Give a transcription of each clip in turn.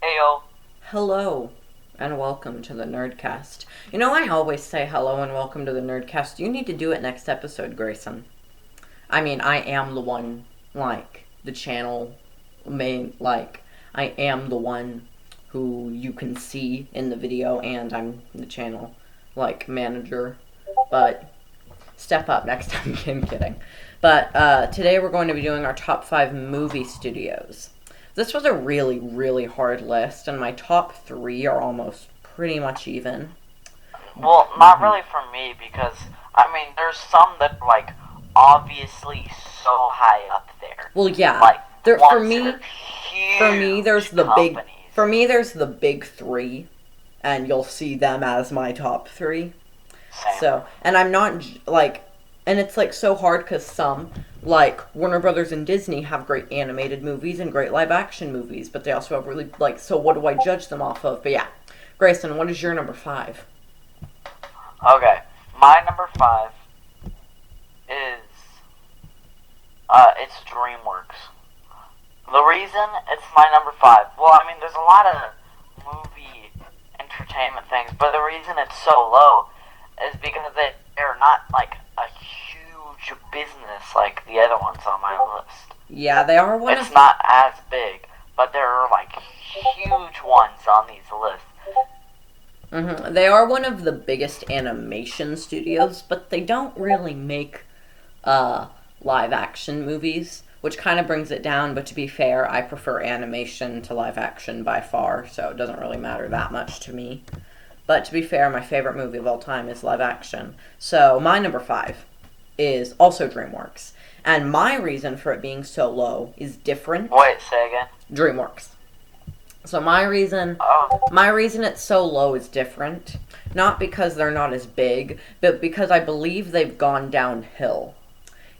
Heyo. Hello, and welcome to the NerdCast. You know, I always say hello and welcome to the NerdCast. You need to do it next episode, Grayson. I mean, I am the one, the channel I am the one who you can see in the video, and I'm the channel, manager. But step up next time. I'm kidding. But today we're going to be doing our top 5 movie studios. This was a really, really hard list, and my top 3 are almost pretty much even. Well, not really for me because, there's some that are, obviously so high up there. Well, yeah. For me, there's the big 3, and you'll see them as my top 3. Same. So, and I'm not, and it's, so hard because some, Warner Brothers and Disney have great animated movies and great live-action movies, but they also have really, so what do I judge them off of? But yeah. Grayson, what is your number 5? Okay. My number 5 is, it's DreamWorks. The reason it's my number 5, there's a lot of movie entertainment things, but the reason it's so low is because they're not, a huge business like the other ones on my list. Yeah, they are It's not as big, but there are, huge ones on these lists. Mm-hmm. They are one of the biggest animation studios, but they don't really make live-action movies, which kind of brings it down, but to be fair, I prefer animation to live-action by far, so it doesn't really matter that much to me. But to be fair, my favorite movie of all time is live action. So my number 5 is also DreamWorks. And my reason for it being so low is different. Wait, say again? DreamWorks. So my reason it's so low is different. Not because they're not as big, but because I believe they've gone downhill.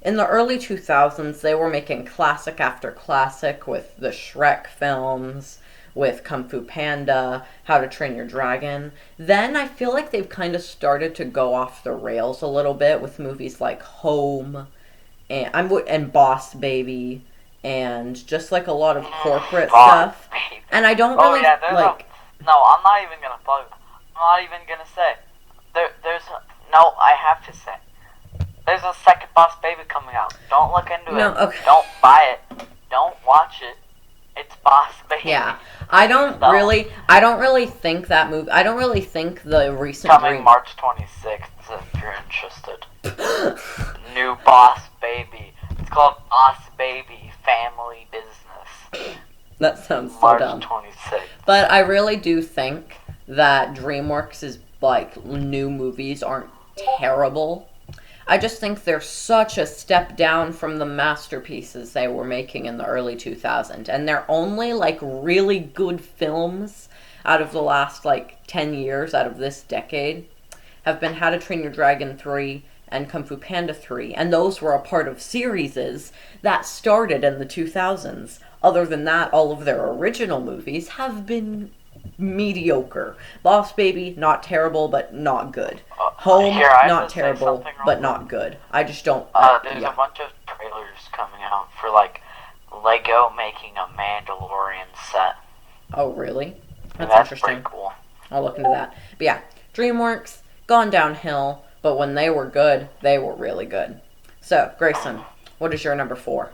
In the early 2000s, they were making classic after classic with the Shrek films, with Kung Fu Panda, How to Train Your Dragon. Then I feel like they've kind of started to go off the rails a little bit with movies like Home and Boss Baby and just a lot of corporate stuff. Baby. And I don't really like. No, I'm not even gonna bug. I'm not even gonna say. I have to say. There's a second Boss Baby coming out. Don't look into it. Okay. Don't buy it. Don't watch it. It's Boss Baby. Yeah, I don't really think that movie. I don't really think the recent coming March 26th. If you're interested, new Boss Baby. It's called Boss Baby Family Business. That sounds so March dumb. 26th. But I really do think that DreamWorks' new movies aren't terrible. I just think they're such a step down from the masterpieces they were making in the early 2000s. And they're only, really good films out of the last, 10 years, out of this decade, have been How to Train Your Dragon 3 and Kung Fu Panda 3. And those were a part of series that started in the 2000s. Other than that, all of their original movies have been mediocre. Boss Baby, not terrible, but not good. Home, not terrible, but not good. I just don't... there's a bunch of trailers coming out for, Lego making a Mandalorian set. Oh, really? That's interesting. Pretty cool. I'll look into that. But yeah, DreamWorks, gone downhill, but when they were good, they were really good. So, Grayson, what is your number 4?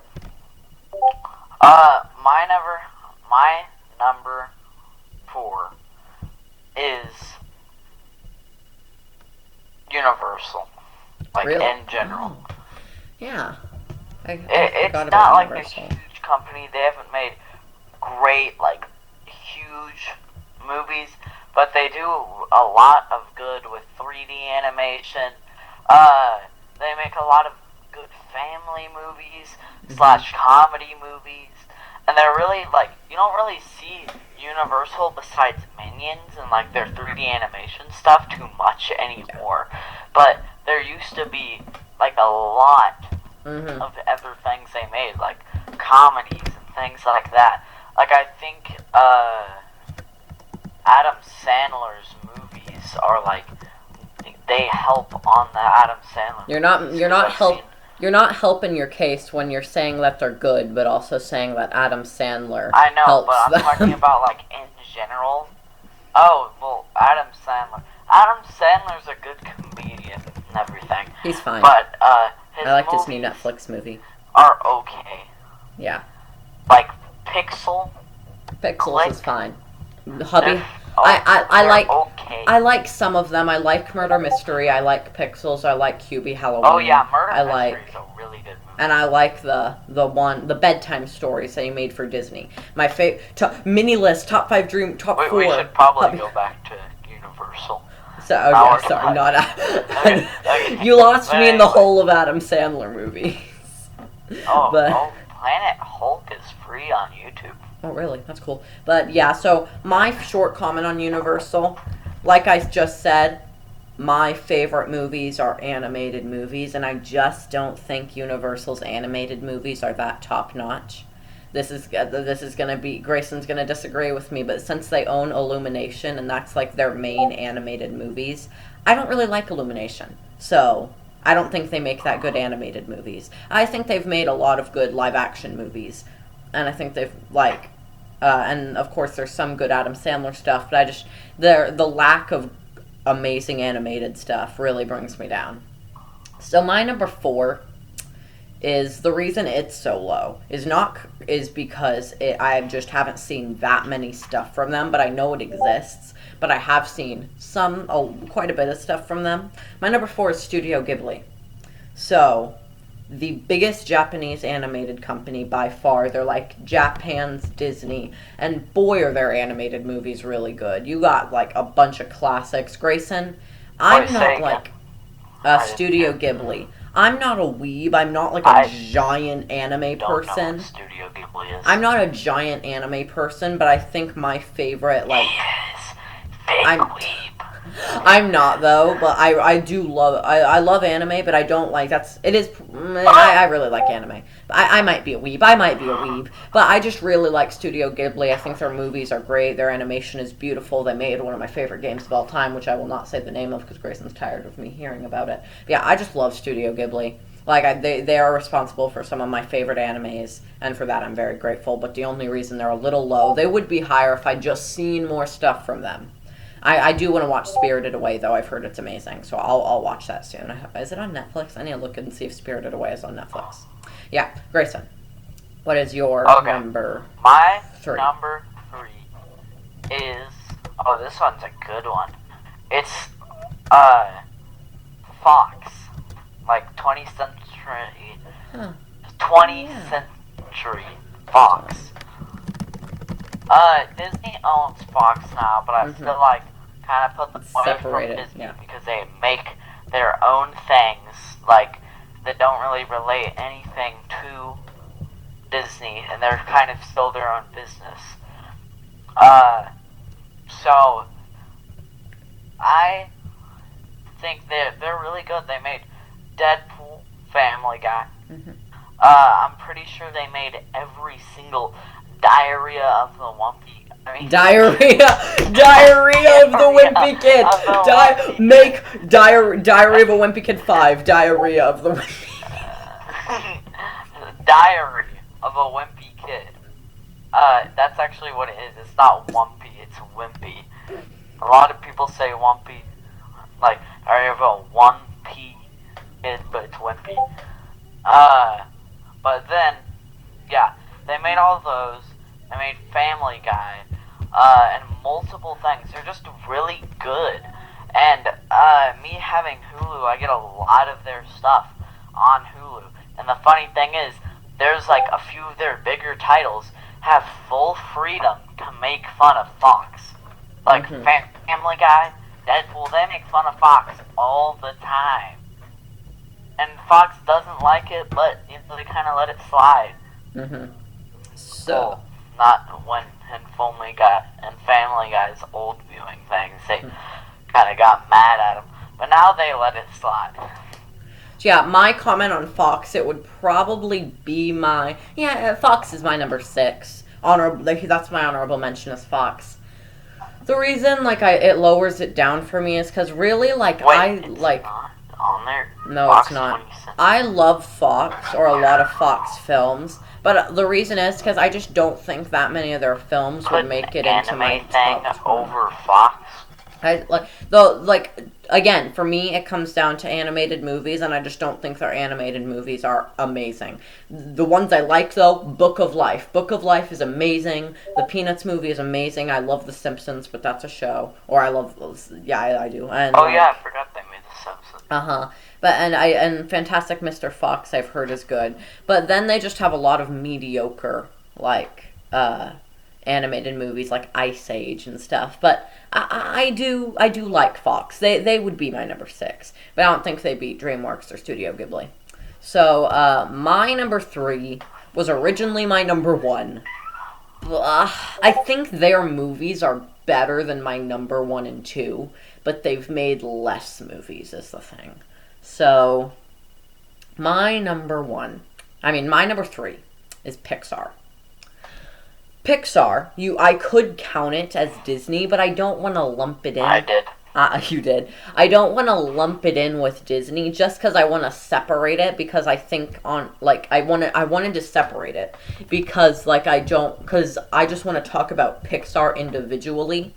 My number 4 is Universal, really? In general. Oh. Yeah. It's not like a huge company. They haven't made great, huge movies, but they do a lot of good with 3D animation. They make a lot of good family movies / comedy movies, and they're really, you don't really see Universal besides Minions and, their 3D animation stuff too much anymore. But there used to be, a lot of other things they made, comedies and things like that. I think, Adam Sandler's movies are, they help on the Adam Sandler movies. You're not helping your case when you're saying that they're good, but also saying that Adam Sandler I know, helps but I'm them. talking about, in general. Oh, well, Adam Sandler. Adam Sandler's a good comedian and everything. He's fine. But, his I liked his new movies Netflix movie. are okay. Yeah. Like, Pixels is fine. Hubby, oh, I like okay. I like some of them. I like Murder Mystery. I like Pixels. I like Hubie Halloween. Oh yeah, Murder Mystery is a really good movie. And I like the bedtime stories that he made for Disney. My favorite mini list, top 5 top 4. We should probably go back to Universal. So sorry, not okay. You lost me in the whole of Adam Sandler movies. Planet Hulk is free on YouTube. Oh, really? That's cool. But yeah, so my short comment on Universal, like I just said, my favorite movies are animated movies, and I just don't think Universal's animated movies are that top notch. This is gonna be, Grayson's gonna disagree with me, but since they own Illumination and that's like their main animated movies, I don't really like Illumination. So I don't think they make that good animated movies. I think they've made a lot of good live action movies, and I think they've and of course there's some good Adam Sandler stuff, but the lack of amazing animated stuff really brings me down. So my number 4 is, the reason it's so low is because I just haven't seen that many stuff from them, but I know it exists. But I have seen quite a bit of stuff from them. My number 4 is Studio Ghibli. So, the biggest Japanese animated company by far. They're like Japan's Disney, and boy are their animated movies really good. You got like a bunch of classics. Grayson, I'm not like Studio Ghibli. I'm not a weeb. I'm not like a giant anime person. Know what Studio Ghibli is. I'm not a giant anime person, but I think my favorite I'm not though, but I do love I love anime, but I don't like I really like anime. I might be a weeb, but I just really like Studio Ghibli. I think their movies are great. Their animation is beautiful. They made one of my favorite games of all time, which I will not say the name of because Grayson's tired of me hearing about it. But yeah, I just love Studio Ghibli. They are responsible for some of my favorite animes, and for that I'm very grateful. But the only reason they're a little low, they would be higher if I'd just seen more stuff from them. I do want to watch Spirited Away, though. I've heard it's amazing, so I'll watch that soon. Is it on Netflix? I need to look and see if Spirited Away is on Netflix. Yeah, Grayson, what is your number 3? My number 3 is... Oh, this one's a good one. It's, Fox. Like, 20th century... Huh. 20th century Fox. Disney owns Fox now, but I feel like kind of put them away from Disney because they make their own things, like, that don't really relate anything to Disney, and they're kind of still their own business. So, I think they're really good. They made Deadpool, Family Guy. I'm pretty sure they made every single Diarrhea of the Wimpy. Diarrhea of the Wimpy Kid. Diarrhea of a Wimpy Kid 5. Diarrhea of the Wimpy. Diary of a Wimpy Kid. That's actually what it is. It's not Wumpy, it's Wimpy. A lot of people say Wumpy, like Diary of a 1P Kid, but it's Wimpy. But then, yeah, they made all those. They made Family Guy, and multiple things. They're just really good. And, me having Hulu, I get a lot of their stuff on Hulu. And the funny thing is, there's like a few of their bigger titles have full freedom to make fun of Fox. Like, Family Guy, Deadpool, they make fun of Fox all the time. And Fox doesn't like it, but they kind of let it slide. So... Not when Family Guy's old viewing things, they kind of got mad at him. But now they let it slide. Yeah, my comment on Fox, it would probably be Fox is my number 6. That's my honorable mention is Fox. The reason, it lowers it down for me is because really, Wait, it's not on there? No, Fox it's not. I love Fox, or a lot of Fox films, But the reason is because I just don't think that many of their films would make it into my anime thing top 10. over Fox. Again, for me, it comes down to animated movies, and I just don't think their animated movies are amazing. The ones I like, though, Book of Life. Book of Life is amazing. The Peanuts movie is amazing. I love The Simpsons, but that's a show. Or I love, yeah, I do. And, I forgot they made The Simpsons. But and Fantastic Mr. Fox I've heard is good. But then they just have a lot of mediocre animated movies like Ice Age and stuff. But I do like Fox. They would be my number 6. But I don't think they beat DreamWorks or Studio Ghibli. So my number 3 was originally my number 1. I think their movies are better than my number 1 and 2, but they've made less movies is the thing. So my number 3 is Pixar. Pixar, I could count it as Disney, but I don't want to lump it in. I did. You did. I don't want to lump it in with Disney just because I want to separate it, because I think I wanted to separate it because I just want to talk about Pixar individually.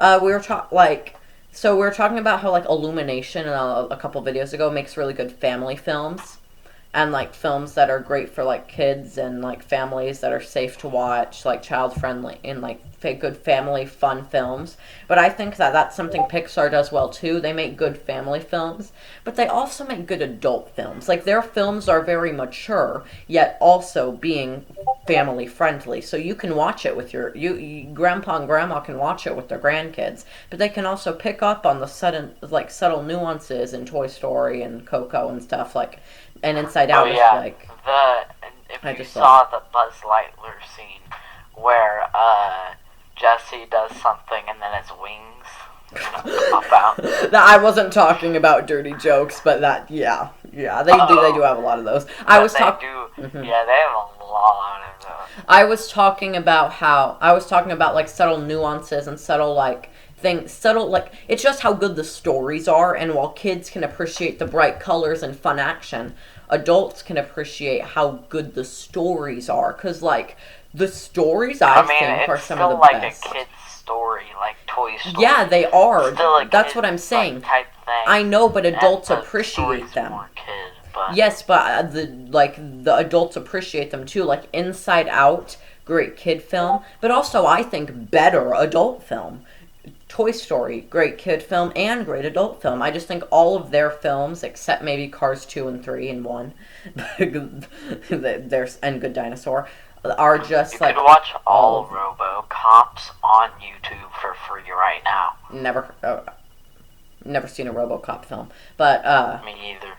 We were talking about how Illumination a couple videos ago makes really good family films. And films that are great for kids and families that are safe to watch, child friendly and good family fun films. But I think that that's something Pixar does well too. They make good family films, but they also make good adult films. Their films are very mature, yet also being family friendly. So you can watch it with your grandpa and grandma can watch it with their grandkids, but they can also pick up on the subtle nuances in Toy Story and Coco and stuff and Inside Out. If you saw the Buzz Lightyear scene where Jesse does something and then his wings pop out. I wasn't talking about dirty jokes, but they do have a lot of those. They have a lot of those. I was talking about subtle nuances and subtle things, it's just how good the stories are, and while kids can appreciate the bright colors and fun action, adults can appreciate how good the stories are, because the stories I think are some of the best. It's still a kid's story, like Toy Story. Yeah, they are. That's what I'm saying. Type thing. I know, but adults appreciate them. Yes, but the adults appreciate them too. Inside Out, great kid film, but also I think better adult film. Toy Story, great kid film and great adult film. I just think all of their films, except maybe Cars 2 and 3 and 1, and Good Dinosaur, are just you could watch all of RoboCops on YouTube for free right now. Never seen a RoboCop film, but me either.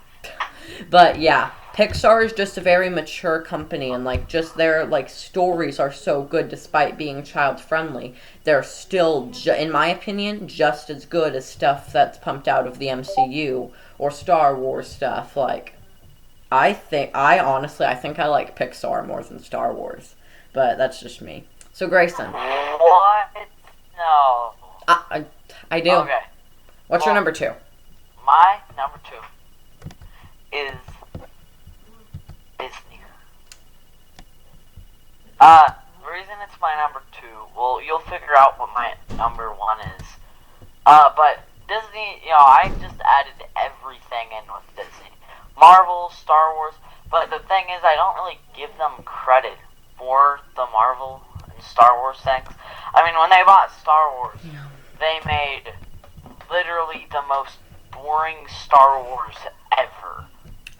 But yeah, Pixar is just a very mature company, and just their stories are so good despite being child friendly. They're still, in my opinion, just as good as stuff that's pumped out of the MCU or Star Wars stuff. I honestly think I like Pixar more than Star Wars, but that's just me. So Grayson. What? No. I do. Okay. What's your number 2? My number 2 is Disney. The reason it's my number 2, well, you'll figure out what my number 1 is. But Disney, I just added everything in with Disney. Marvel, Star Wars, but the thing is, I don't really give them credit for the Marvel and Star Wars things. I mean, when they bought Star Wars, they made literally the most boring Star Wars ever.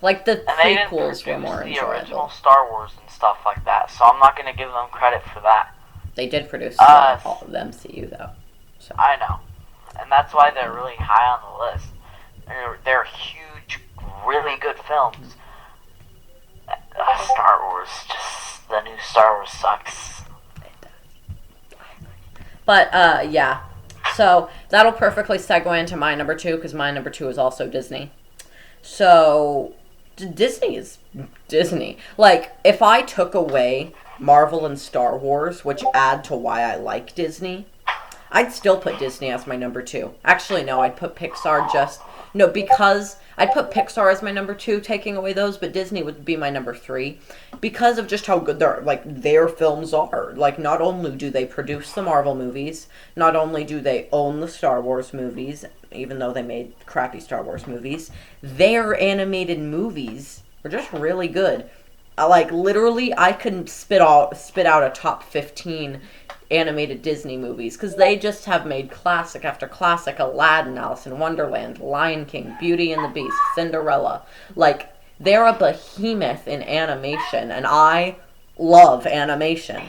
The prequels were more enjoyable. The original Star Wars and stuff like that, so I'm not going to give them credit for that. They did produce all of the MCU, though. So. I know, and that's why they're really high on the list. They're huge, really good films. Star Wars, the new Star Wars sucks. But, yeah. So, that'll perfectly segue into my number 2, because my number 2 is also Disney. So, Disney is Disney. If I took away Marvel and Star Wars, which add to why I like Disney, I'd still put Disney as my number 2. Actually, no, I'd put Pixar No, because I'd put Pixar as my number 2, taking away those, but Disney would be my number 3 because of just how good their films are. Like, not only do they produce the Marvel movies, not only do they own the Star Wars movies, even though they made crappy Star Wars movies, their animated movies are just really good. Like, literally, I can spit out a top 15 animated Disney movies because they just have made classic after classic. Aladdin, Alice in Wonderland, Lion King, Beauty and the Beast, Cinderella. Like, they're a behemoth in animation, and I love animation.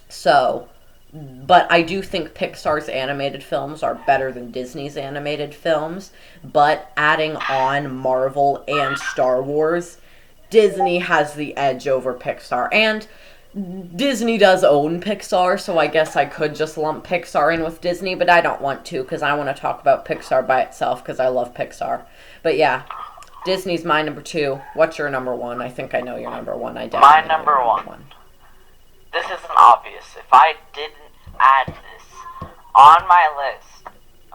So, but I do think Pixar's animated films are better than Disney's animated films. But adding on Marvel and Star Wars, Disney has the edge over Pixar. And Disney does own Pixar, so I guess I could just lump Pixar in with Disney, but I don't want to because I want to talk about Pixar by itself because I love Pixar. But yeah, Disney's my number 2. What's your number 1? I think I know your number 1. I definitely My number one. This isn't obvious. If I didn't add this on my list,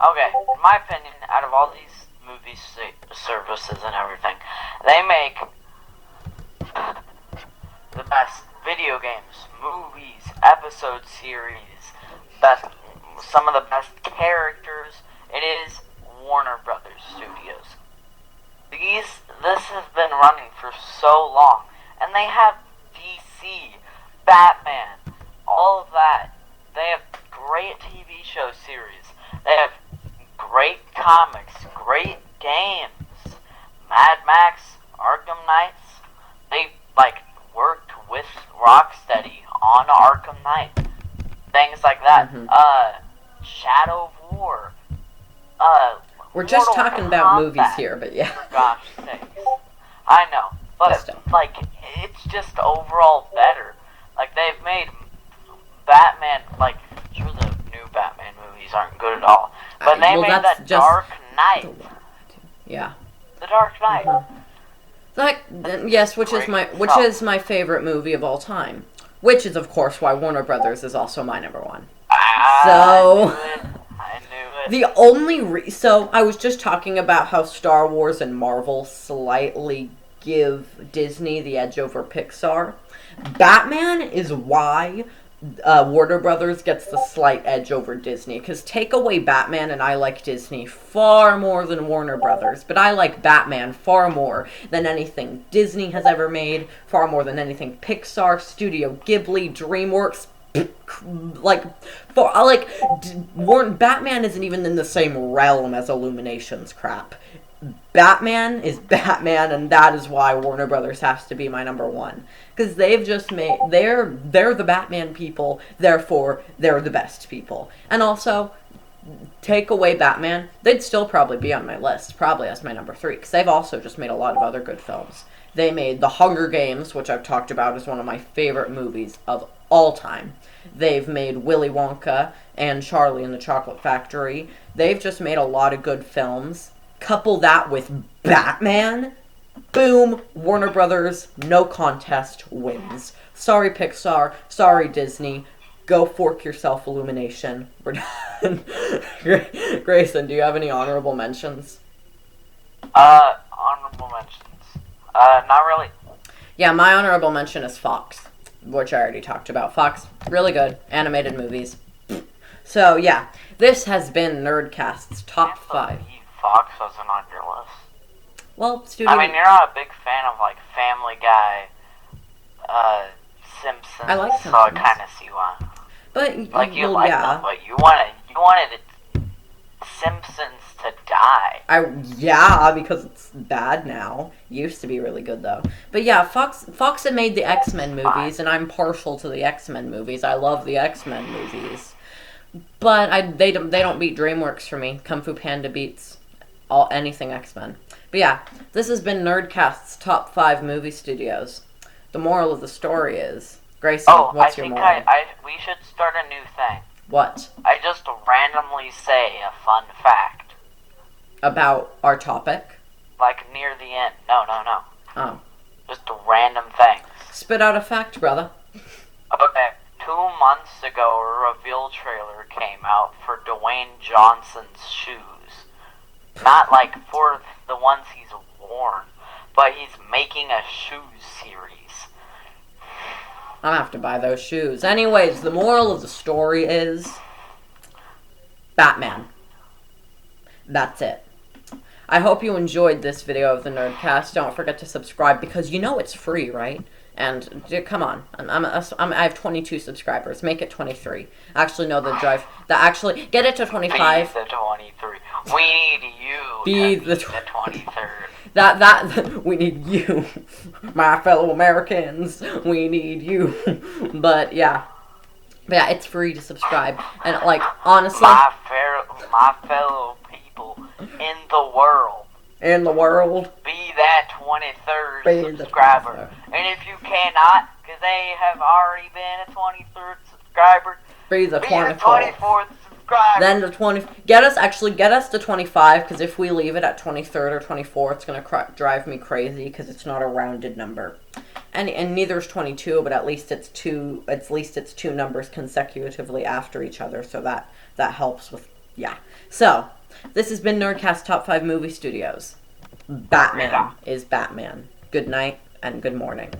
okay, in my opinion, out of all these movie services and everything, they make the best video games, movies, episode series, some of the best characters. It is Warner Brothers Studios. This has been running for so long, and they have DC, Batman, all of that. They have great TV show series. They have great comics, great games. Mad Max, Arkham Knights. They worked with Rocksteady on Arkham Knight. Things like that. Shadow of War. We're just Mortal talking about Kombat, movies here, but yeah. For gosh sakes. I know. But, it's just overall better. Like, they've made Batman, sure the new Batman movies aren't good at all. But they made that Dark Knight. Yeah. The Dark Knight. Yes, which is my favorite movie of all time. Which is, of course, why Warner Brothers is also my number 1. I knew it. The only so I was just talking about how Star Wars and Marvel slightly give Disney the edge over Pixar. Batman is why Warner Brothers gets the slight edge over Disney, because take away Batman and I like Disney far more than Warner Brothers, but I like Batman far more than anything Disney has ever made, far more than anything Pixar, Studio Ghibli, DreamWorks. Batman isn't even in the same realm as Illumination's crap. Batman is Batman, and that is why Warner Brothers has to be my number 1. Because they've just made... They're the Batman people, therefore they're the best people. And also, take away Batman, they'd still probably be on my list, probably as my number 3, because they've also just made a lot of other good films. They made The Hunger Games, which I've talked about as one of my favorite movies of all time. They've made Willy Wonka and Charlie and the Chocolate Factory. They've just made a lot of good films. Couple that with Batman, boom, Warner Brothers, no contest, wins. Sorry Pixar, sorry Disney, go fork yourself, Illumination. We're done. Grayson, do you have any honorable mentions? Honorable mentions. Not really. Yeah, my honorable mention is Fox, which I already talked about. Fox, really good, animated movies. So, yeah, this has been NerdCast's Top 5. Fox wasn't on your list. Well, Studio... I mean, you're not a big fan of, Family Guy, Simpsons. I like Simpsons. So I kind of see why. But, you like them, but you wanted Simpsons to die. Yeah, because it's bad now. Used to be really good, though. But yeah, Fox had made the X-Men movies, and I'm partial to the X-Men movies. I love the X-Men movies. But they don't beat DreamWorks for me. Kung Fu Panda beats anything X-Men. But yeah, this has been NerdCast's Top 5 movie studios. The moral of the story is... Grayson, what's your moral? We should start a new thing. What? I just randomly say a fun fact. About our topic? Near the end. No. Oh. Just random things. Spit out a fact, brother. Okay. 2 months ago, a reveal trailer came out for Dwayne Johnson's shoes. Not like for the ones he's worn, but he's making a shoes series. I'm gonna have to buy those shoes. Anyways, the moral of the story is Batman. That's it. I hope you enjoyed this video of the NerdCast. Don't forget to subscribe because you know it's free, right? And come on, I have 22 subscribers. Make it 23. Actually, no, actually get it to 25. Be the 23. We need you. Be the 23rd. That we need you, my fellow Americans. We need you. But yeah, it's free to subscribe. And like honestly, my fellow people in the world. In the world. Be that 23rd subscriber. And if you cannot, because they have already been a 23rd subscriber, be the 24th subscriber. Then the 20. Get us to 25, because if we leave it at 23rd or 24th, it's going to drive me crazy, because it's not a rounded number. And neither is 22, but at least it's two numbers consecutively after each other, so that helps with, yeah. So, this has been NerdCast Top 5 Movie Studios. Batman is Batman. Good night and good morning.